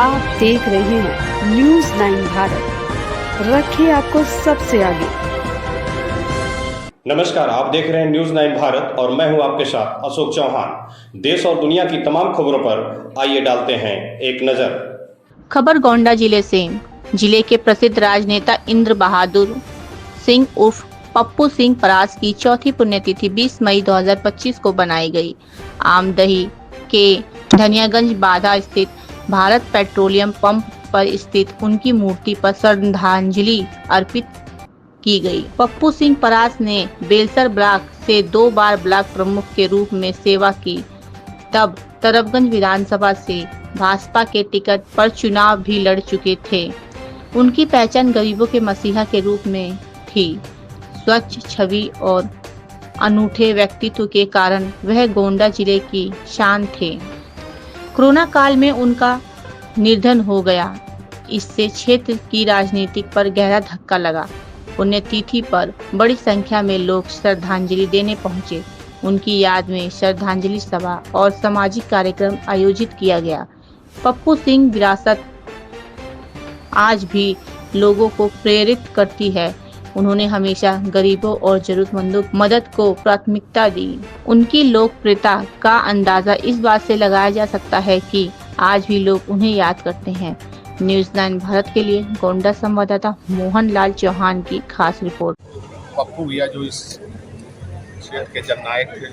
आप देख रहे हैं न्यूज़ 9 भारत, रखिए आपको सबसे आगे। नमस्कार, आप देख रहे हैं न्यूज़ 9 भारत और मैं हूं आपके साथ अशोक चौहान। देश और दुनिया की तमाम खबरों पर आइए डालते हैं एक नजर। खबर गोंडा जिले से। जिले के प्रसिद्ध राजनेता इंद्र बहादुर सिंह उर्फ पप्पू सिंह परास की चौथी पुण्यतिथि 20 मई 2025 को बनाई गई। आमदही के धनियागंज बाधा स्थित भारत पेट्रोलियम पंप पर स्थित उनकी मूर्ति पर श्रद्धांजलि अर्पित की गई। पप्पू सिंह परास ने बेलसर ब्लॉक से 2 बार ब्लॉक प्रमुख के रूप में सेवा की। तब तरबगंज विधानसभा से भाजपा के टिकट पर चुनाव भी लड़ चुके थे। उनकी पहचान गरीबों के मसीहा के रूप में थी। स्वच्छ छवि और अनूठे व्यक्तित्व के कारण वह गोंडा जिले की शान थे। कोरोना काल में उनका निधन हो गया। इससे क्षेत्र की राजनीति पर गहरा धक्का लगा। पुण्यतिथि पर बड़ी संख्या में लोग श्रद्धांजलि देने पहुंचे। उनकी याद में श्रद्धांजलि सभा और सामाजिक कार्यक्रम आयोजित किया गया। पप्पू सिंह विरासत आज भी लोगों को प्रेरित करती है। उन्होंने हमेशा गरीबों और जरूरतमंदों की मदद को प्राथमिकता दी। उनकी लोकप्रियता का अंदाजा इस बात से लगाया जा सकता है कि आज भी लोग उन्हें याद करते हैं। न्यूज़ 9 भारत के लिए गोंडा संवाददाता मोहन लाल चौहान की खास रिपोर्ट। पप्पू भैया जो इस क्षेत्र के जननायक थे,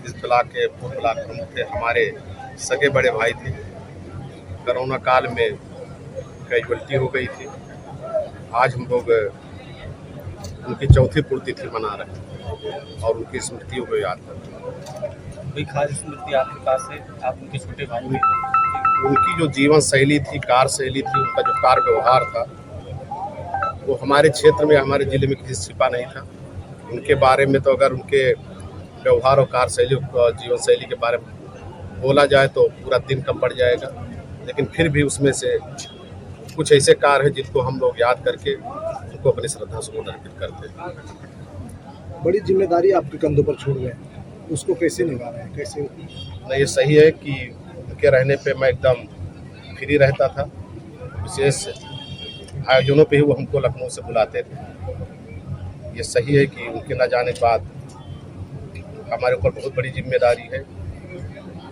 इस ब्लॉक के पूर्व ब्लॉक प्रमुख थे, हमारे सगे बड़े भाई थे। कोरोना काल में कैजुअलिटी हो गई थी। आज हम लोग उनकी चौथी पुण्यतिथि मना रहे हैं और उनकी स्मृतियों को याद करते हैं। कोई खास स्मृति आपके पास है? आप उनके छोटे भाई हैं। उनकी जो जीवन शैली थी, कार्य शैली थी, उनका जो कार्य व्यवहार था, वो हमारे क्षेत्र में, हमारे जिले में किसी से छिपा नहीं था। उनके बारे में तो अगर उनके व्यवहार और कार्य शैली, जीवन शैली के बारे में बोला जाए तो पूरा दिन कम पड़ जाएगा। लेकिन फिर भी उसमें से कुछ ऐसे कार्य हैं जिनको हम लोग याद करके उनको अपनी श्रद्धा सुमन अर्पित करते हैं। बड़ी जिम्मेदारी आपके कंधों पर छोड़ गए, उसको कैसे निभा रहे हैं, कैसे? नहीं, ये सही है कि उनके रहने पे मैं एकदम फ्री रहता था। विशेष आयोजनों पे ही वो हमको लखनऊ से बुलाते थे। ये सही है कि उनके न जाने के बाद हमारे ऊपर बहुत बड़ी जिम्मेदारी है,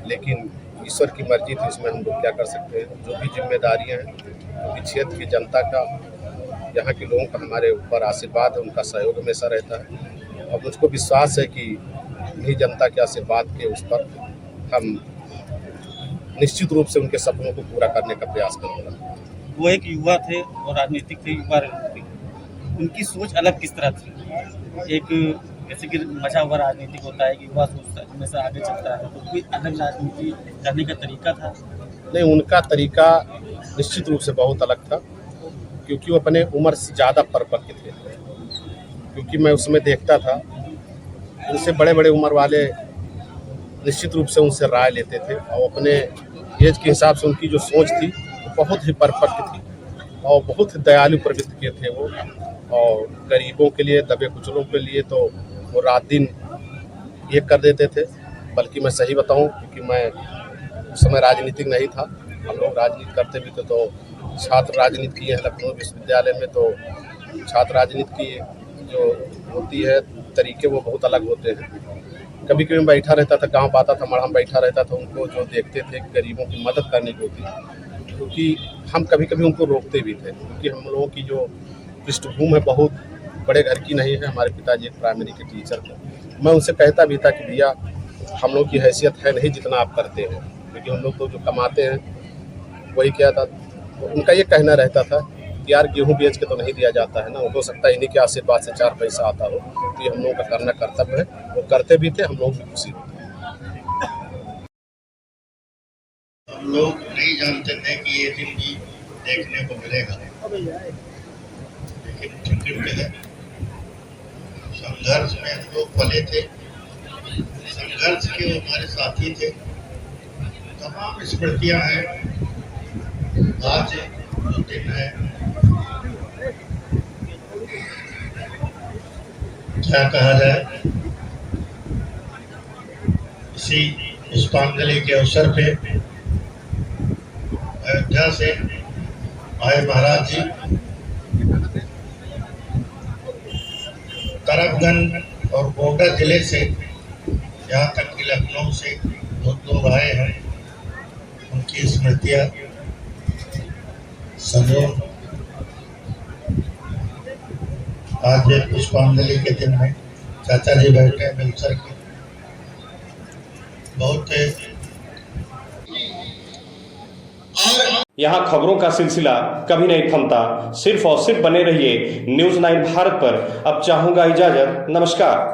लेकिन ईश्वर की मर्जी थी, इसमें हम लोग क्या कर सकते हैं। जो भी जिम्मेदारियाँ हैं, जो भी क्षेत्र की जनता का, यहाँ के लोगों का हमारे ऊपर आशीर्वाद है, उनका सहयोग हमेशा रहता है और मुझको विश्वास है कि इन्हीं जनता के आशीर्वाद के उस पर हम निश्चित रूप से उनके सपनों को पूरा करने का प्रयास करूँगा। वो एक युवा थे और राजनीतिक थे, युवा थे। उनकी सोच अलग किस तरह थी? एक जैसे कि मचा हुआ राजनीतिक होता है कि युवा सोचता है, हमेशा आगे चलता है, तो कोई अलग राजनीति करने का तरीका था? नहीं, उनका तरीका निश्चित रूप से बहुत अलग था, क्योंकि वो अपने उम्र से ज़्यादा परिपक्व थे। क्योंकि मैं उसमें देखता था, उनसे बड़े बड़े उम्र वाले निश्चित रूप से उनसे राय लेते थे और अपने एज के हिसाब से उनकी जो सोच थी वो बहुत ही परिपक्व थी और बहुत ही दयालु प्रवृत्ति के थे वो। और गरीबों के लिए, दबे कुचलों के लिए तो वो रात दिन ये कर देते थे। बल्कि मैं सही बताऊं, क्योंकि मैं उस समय राजनीतिक नहीं था, हम लोग राजनीति करते भी थे, तो छात्र राजनीति किए हैं लखनऊ विश्वविद्यालय में। तो छात्र राजनीति की जो होती है तरीके, वो बहुत अलग होते हैं। कभी कभी मैं बैठा रहता था, गांव आता था, मढ़ा में बैठा रहता था, उनको जो देखते थे गरीबों की मदद करने की होती है, क्योंकि हम कभी कभी उनको रोकते भी थे, क्योंकि हम लोगों की जो पृष्ठभूमि है बहुत बड़े घर की नहीं है। हमारे पिताजी एक प्राइमरी के टीचर थे। मैं उनसे कहता भी था कि भैया, हम लोग की हैसियत है नहीं जितना आप करते हैं, क्योंकि हम लोग तो जो कमाते हैं वही क्या था। तो उनका ये कहना रहता था कि यार, गेहूँ बेच के तो नहीं दिया जाता है ना, हो सकता है इन्हीं के आशीर्वाद से 4 पैसा आता हो, तो ये हम लोगों का करना कर्तव्य है। वो करते भी थे, हम लोग भी खुशी होते। हम लोग नहीं जानते थे कि ये दिन भी देखने को मिलेगा, लेकिन प्रकृति है। संघर्ष में हम लोग पले थे, संघर्ष के हमारे साथी थे। तमाम स्मृतियां हैं। आज जो दिन है, क्या कहा जाए, इसी पुष्पांजलि के अवसर पे अयोध्या से आए महाराज जी तरफगंज और गोंडा जिले से, यहाँ तक कि लखनऊ से बहुत लोग आए हैं। उनकी स्मृतियाँ सजो आज पुष्पांजलि के दिन में चाचा जी बैठे मिलकर के बहुत यहाँ खबरों का सिलसिला कभी नहीं थमता। सिर्फ और सिर्फ बने रहिए न्यूज़ 9 भारत पर। अब चाहूंगा इजाजत। नमस्कार।